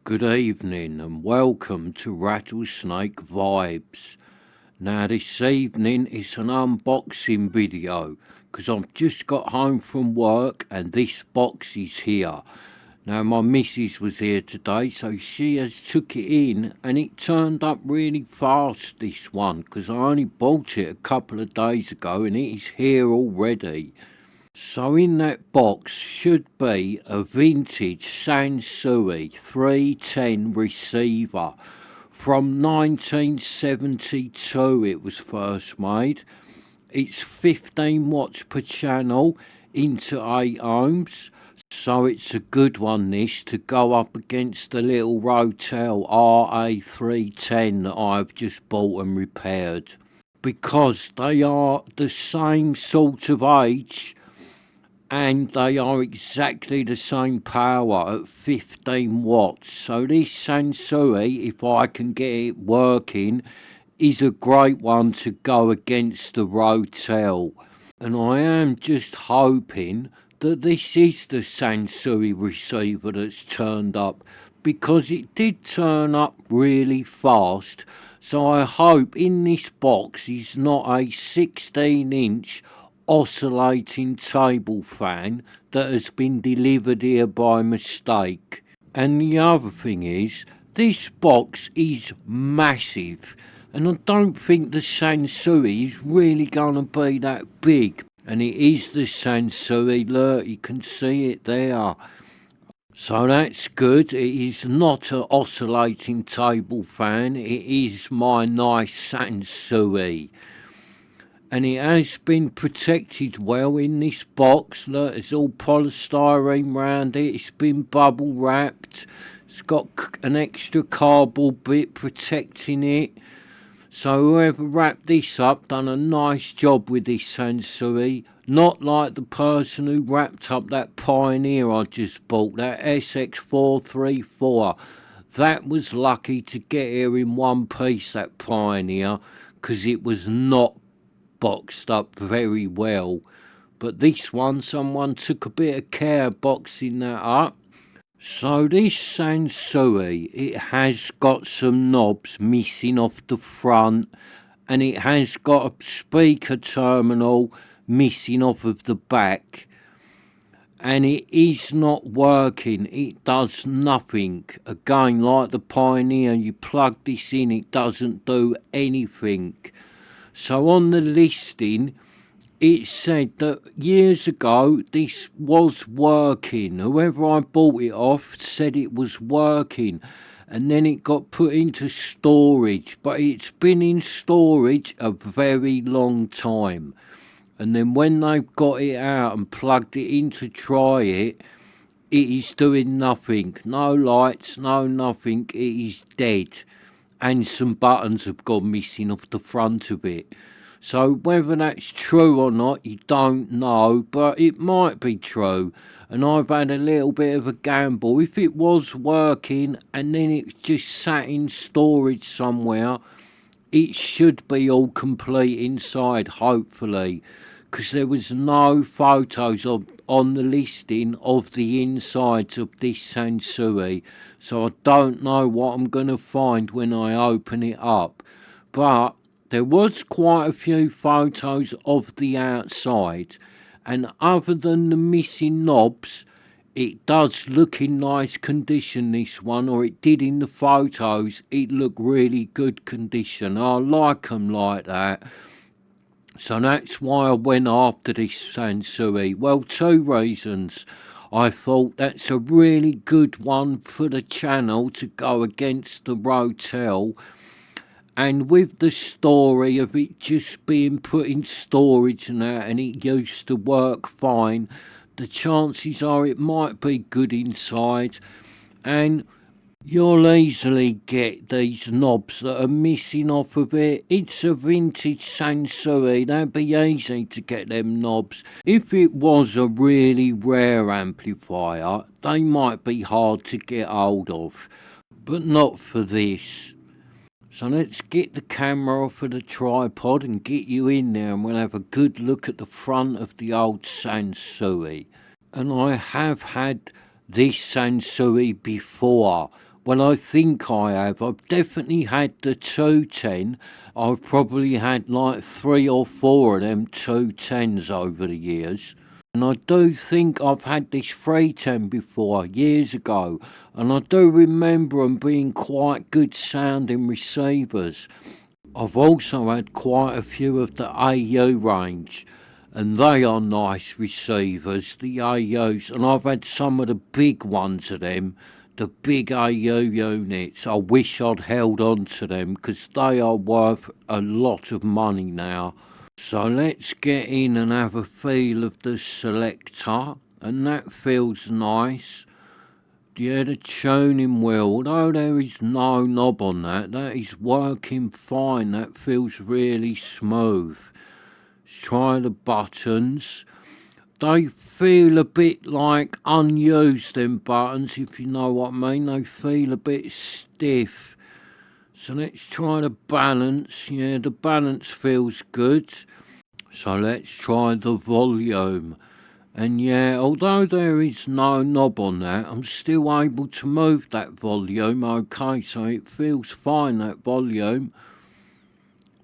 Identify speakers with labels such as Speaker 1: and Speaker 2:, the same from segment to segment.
Speaker 1: Good evening and welcome to Rattlesnake Vibes. Now this evening it's an unboxing video because I've just got home from work and this box is here. Now my missus was here today, so she has took it in and it turned up really fast, this one, because I only bought it a couple of days ago and it is here already. So in that box should be a vintage Sansui 310 receiver. From 1972 it was first made. It's 15 watts per channel into 8 ohms. So it's a good one, this, to go up against the little Rotel RA310 that I've just bought and repaired. Because they are the same sort of age and they are exactly the same power at 15 watts. So this Sansui, if I can get it working, is a great one to go against the Rotel. And I am just hoping that this is the Sansui receiver that's turned up, because it did turn up really fast. So I hope in this box is not a 16-inch oscillating table fan that has been delivered here by mistake. And the other thing is, this box is massive, and I don't think the Sansui is really going to be that big. And it is the Sansui, look, you can see it there. So that's good. It is not an oscillating table fan, it is my nice Sansui. And it has been protected well in this box. Look, it's all polystyrene round it. It's been bubble wrapped. It's got an extra cardboard bit protecting it. So whoever wrapped this up done a nice job with this Sansui. Not like the person who wrapped up that Pioneer I just bought, that SX434. That was lucky to get here in one piece, that Pioneer, because it was not boxed up very well. But this one, someone took a bit of care boxing that up. So this Sansui, it has got some knobs missing off the front, and it has got a speaker terminal missing off of the back, and it is not working. It does nothing. Again, like the Pioneer, you plug this in, it doesn't do anything. So on the listing, it said that years ago this was working. Whoever I bought it off said it was working, and then it got put into storage, but it's been in storage a very long time. And then when they've got it out and plugged it in to try it, it is doing nothing. No lights, no nothing. It is dead. And some buttons have gone missing off the front of it. So whether that's true or not, you don't know, but it might be true. And I've had a little bit of a gamble. If it was working and then it's just sat in storage somewhere, it should be all complete inside, hopefully, because there was no photos on the listing of the insides of this Sansui, so I don't know what I'm going to find when I open it up. But there was quite a few photos of the outside, and other than the missing knobs, it does look in nice condition, this one, or it did in the photos. It looked really good condition. I like them like that. So that's why I went after this Sansui. Well, two reasons. I thought that's a really good one for the channel to go against the Rotel. And with the story of it just being put in storage and that, and it used to work fine, the chances are it might be good inside. And you'll easily get these knobs that are missing off of it. It's a vintage Sansui, that'd be easy to get them knobs. If it was a really rare amplifier, they might be hard to get hold of, but not for this. So let's get the camera off of the tripod and get you in there, and we'll have a good look at the front of the old Sansui. And I have had this Sansui before. Well, I think I have. I've definitely had the 210. I've probably had like 3 or 4 of them 210s over the years. And I do think I've had this 310 before, years ago. And I do remember them being quite good sounding receivers. I've also had quite a few of the AU range, and they are nice receivers, the AUs, and I've had some of the big ones of them, the big AU units. I wish I'd held on to them because they are worth a lot of money now. So let's get in and have a feel of the selector, and that feels nice. Yeah, the tuning wheel, although there is no knob on that, that is working fine. That feels really smooth. Let's try the buttons. They feel a bit like unused, them buttons, if you know what I mean. They feel a bit stiff. So let's try the balance. Yeah, the balance feels good. So let's try the volume. And yeah, although there is no knob on that, I'm still able to move that volume, okay, so it feels fine, that volume.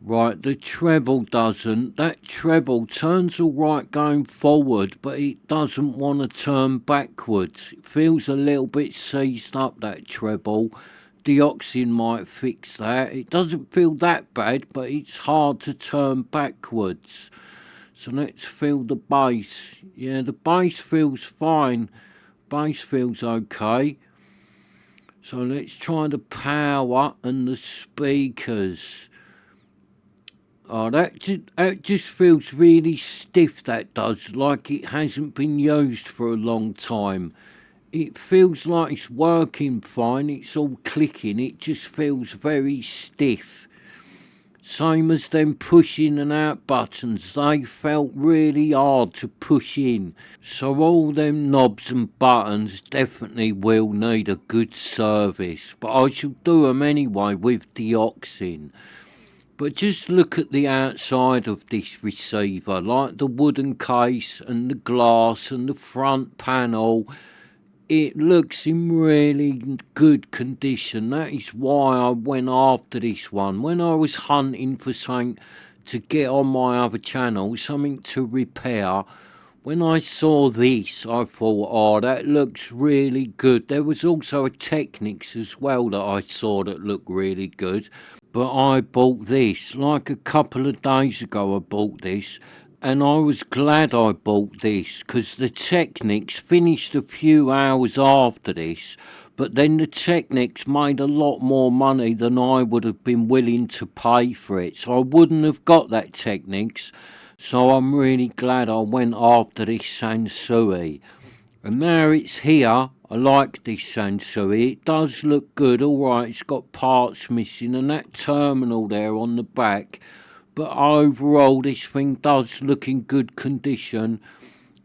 Speaker 1: Right, the treble doesn't. That treble turns alright going forward, but it doesn't want to turn backwards. It feels a little bit seized up, that treble. Deoxin might fix that. It doesn't feel that bad, but it's hard to turn backwards. So let's feel the bass. Yeah, the bass feels fine. Bass feels okay. So let's try the power and the speakers. Oh, that just feels really stiff, that does, like it hasn't been used for a long time. It feels like it's working fine, it's all clicking, it just feels very stiff. Same as them push in and out buttons, they felt really hard to push in. So all them knobs and buttons definitely will need a good service, but I shall do them anyway with deoxin. But just look at the outside of this receiver, like the wooden case and the glass and the front panel. It looks in really good condition. That is why I went after this one. When I was hunting for something to get on my other channel, something to repair, when I saw this, I thought, oh, that looks really good. There was also a Technics as well that I saw that looked really good. But I bought this, like a couple of days ago I bought this, and I was glad I bought this because the Technics finished a few hours after this, but then the Technics made a lot more money than I would have been willing to pay for it, so I wouldn't have got that Technics. So I'm really glad I went after this Sansui. And now it's here. I like this Sansui. It does look good, alright. It's got parts missing and that terminal there on the back. But overall, this thing does look in good condition.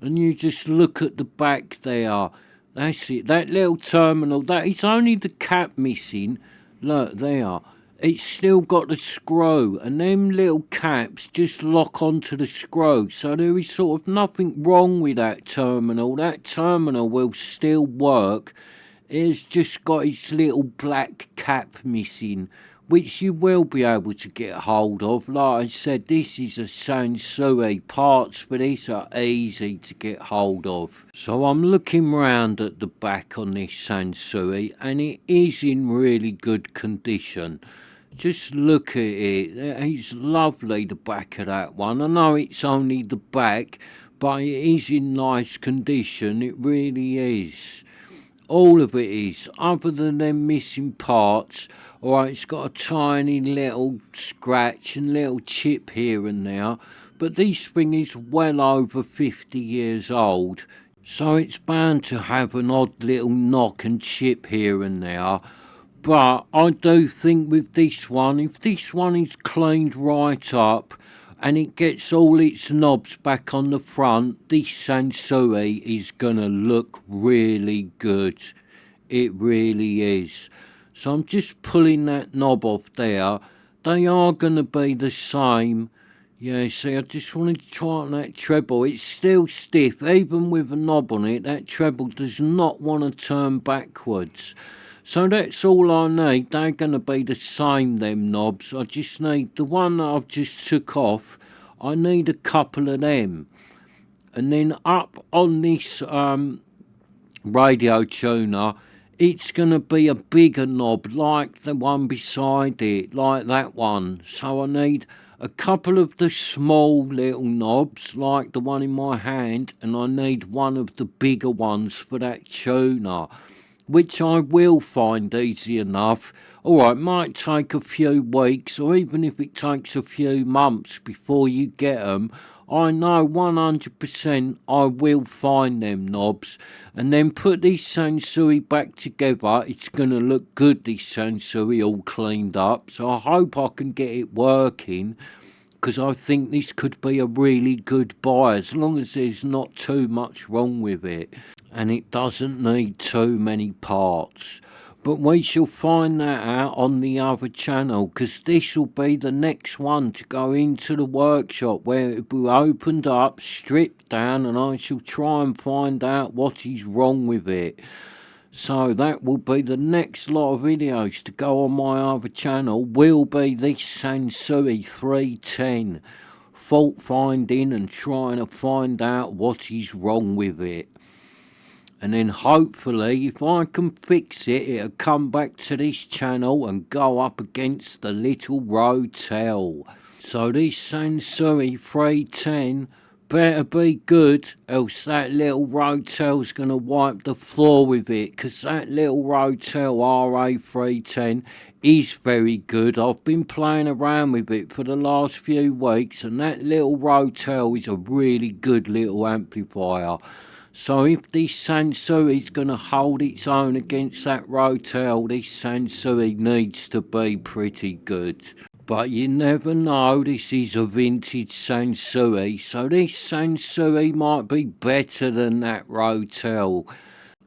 Speaker 1: And you just look at the back there. That's it. That little terminal, that is only the cap missing. Look, there. It's still got the screw, and them little caps just lock onto the screw. So there is sort of nothing wrong with that terminal. That terminal will still work. It's just got its little black cap missing, which you will be able to get hold of. Like I said, this is a Sansui. Parts for this are easy to get hold of. So I'm looking round at the back on this Sansui, and it is in really good condition. Just look at it. It's lovely, the back of that one. I know it's only the back, but it is in nice condition. It really is. All of it is, other than them missing parts. Alright, it's got a tiny little scratch and little chip here and there, but this thing is well over 50 years old, so it's bound to have an odd little knock and chip here and there. But I do think with this one, if this one is cleaned right up and it gets all its knobs back on the front, this Sansui is going to look really good. It really is. So I'm just pulling that knob off there. They are going to be the same. Yeah, see, I just wanted to try on that treble. It's still stiff, even with a knob on it. That treble does not want to turn backwards. So that's all I need. They're going to be the same, them knobs. I just need the one that I've just took off. I need a couple of them. And then up on this radio tuner, it's going to be a bigger knob like the one beside it, like that one. So I need a couple of the small little knobs like the one in my hand, and I need one of the bigger ones for that tuner, which I will find easy enough. Alright, might take a few weeks, or even if it takes a few months before you get them, I know 100% I will find them knobs, and then put this Sansui back together. It's going to look good, this Sansui all cleaned up, so I hope I can get it working, because I think this could be a really good buy, as long as there's not too much wrong with it, and it doesn't need too many parts. But we shall find that out on the other channel, because this will be the next one to go into the workshop, where it will be opened up, stripped down, and I shall try and find out what is wrong with it. So that will be the next lot of videos to go on my other channel, will be this Sansui 310, fault finding and trying to find out what is wrong with it. And then hopefully, if I can fix it, it'll come back to this channel and go up against the little Rotel. So this Sansui 310 better be good, else that little Rotel's going to wipe the floor with it, because that little Rotel RA310 is very good. I've been playing around with it for the last few weeks, and that little Rotel is a really good little amplifier. So if this Sansui is going to hold its own against that Rotel, this Sansui needs to be pretty good. But you never know, this is a vintage Sansui, so this Sansui might be better than that Rotel.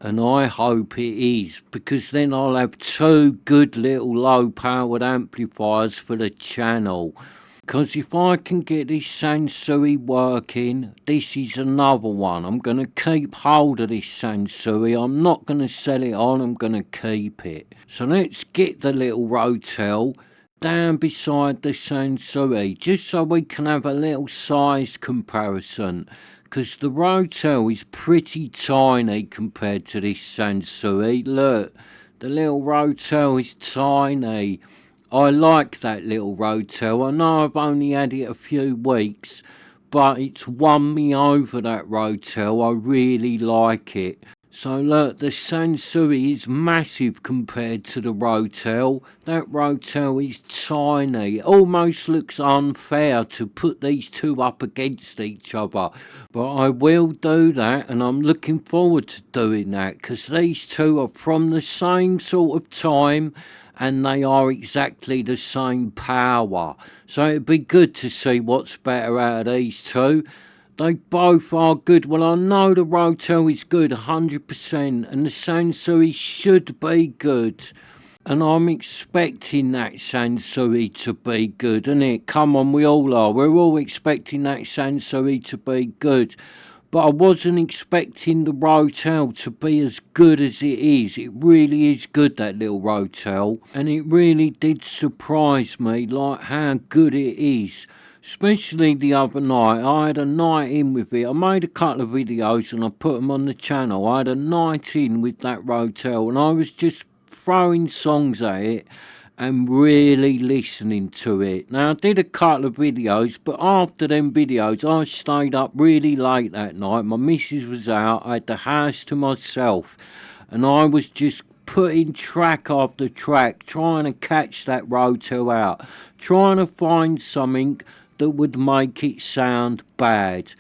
Speaker 1: And I hope it is, because then I'll have two good little low-powered amplifiers for the channel. Because if I can get this Sansui working, this is another one. I'm going to keep hold of this Sansui. I'm not going to sell it on, I'm going to keep it. So let's get the little Rotel down beside the Sansui, just so we can have a little size comparison. Because the Rotel is pretty tiny compared to this Sansui. Look, the little Rotel is tiny. I like that little Rotel. I know I've only had it a few weeks, but it's won me over, that Rotel. I really like it. So look, the Sansui is massive compared to the Rotel. That Rotel is tiny. It almost looks unfair to put these two up against each other. But I will do that, and I'm looking forward to doing that, because these two are from the same sort of time, and they are exactly the same power. So it'd be good to see what's better out of these two. They both are good. Well, I know the Rotel is good 100%, and the Sansui should be good. And I'm expecting that Sansui to be good, innit? Come on, we all are. We're all expecting that Sansui to be good. But I wasn't expecting the Rotel to be as good as it is. It really is good, that little Rotel. And it really did surprise me, like how good it is. Especially the other night, I had a night in with it. I made a couple of videos and I put them on the channel. I had a night in with that Rotel, and I was just throwing songs at it and really listening to it. Now, I did a couple of videos, but after them videos, I stayed up really late that night. My missus was out, I had the house to myself, and I was just putting track after track, trying to catch that Rotel out, trying to find something that would make it sound bad.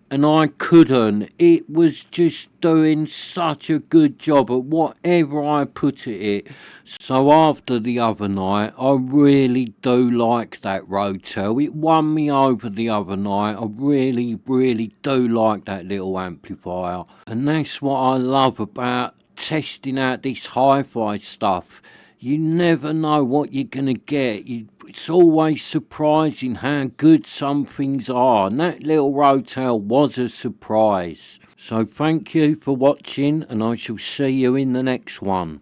Speaker 1: And I couldn't. It was just doing such a good job at whatever I put at it. So after the other night, I really do like that Rotel. It won me over the other night. I really, really do like that little amplifier. And that's what I love about testing out this hi-fi stuff. You never know what you're going to get. It's always surprising how good some things are, and that little Rotel was a surprise. So thank you for watching, and I shall see you in the next one.